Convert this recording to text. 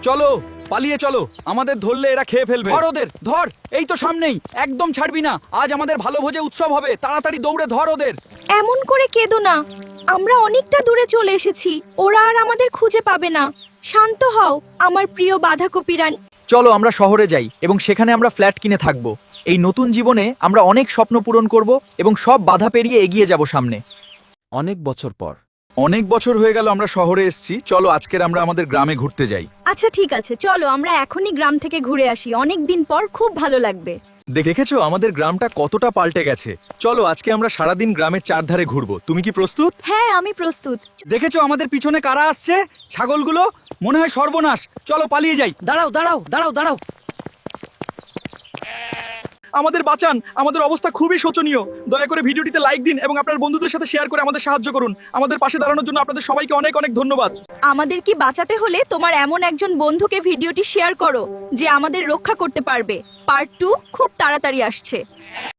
চলো পালিয়ে চলো, আমাদের ধরলে এরা খেয়ে ফেলবে। ধর ওদের, ধর, এই তো সামনেই, একদম ছাড়বি না। আজ আমাদের ভালো ভোজে উৎসব হবে, তাড়াতাড়ি দৌড়ে ধর ওদের। এমন করে কেঁদো না, আমরা অনেকটা দূরে চলে এসেছি, ওরা আর আমাদের খুঁজে পাবে না। শান্ত হও আমার প্রিয় বাঁধাকপি রানী। চলো আমরা শহরে যাই এবং সেখানে আমরা ফ্ল্যাট কিনে থাকবো। এই নতুন জীবনে আমরা অনেক স্বপ্ন পূরণ করব এবং সব বাধা পেরিয়ে এগিয়ে যাব সামনে। অনেক বছর পর অনেক বছর হয়ে গেল আমরা শহরে এসেছি, চলো আজকের আমরা আমাদের গ্রামে ঘুরতে যাই। আচ্ছা ঠিক আছে, চলো আমরা এখনই গ্রাম থেকে ঘুরে আসি, অনেক দিন পর খুব ভালো লাগবে। দেখেছো আমাদের গ্রামটা কতটা পাল্টে গেছে। চলো আজকে আমরা সারাদিন গ্রামের চারধারে ঘুরবো। তুমি কি প্রস্তুত? হ্যাঁ আমি প্রস্তুত। দেখেছো আমাদের পিছনে কারা আসছে? ছাগলগুলো, মনে হয় সর্বনাশ। চলো পালিয়ে যাই। দাঁড়াও দাঁড়াও দাঁড়াও দাঁড়াও। আমাদের বাঁচান, আমাদের অবস্থা খুবই শোচনীয়। দয়া করে ভিডিওটিতে লাইক দিন এবং আপনার বন্ধুদের সাথে শেয়ার করে আমাদের সাহায্য করুন। আমাদের পাশে দাঁড়ানোর জন্য আপনাদের সবাইকে অনেক অনেক ধন্যবাদ। আমাদের কি বাঁচাতে হলে তোমার এমন একজন বন্ধুকে ভিডিওটি শেয়ার করো যে আমাদের রক্ষা করতে পারবে। পার্ট 2 খুব তাড়াতাড়ি আসছে।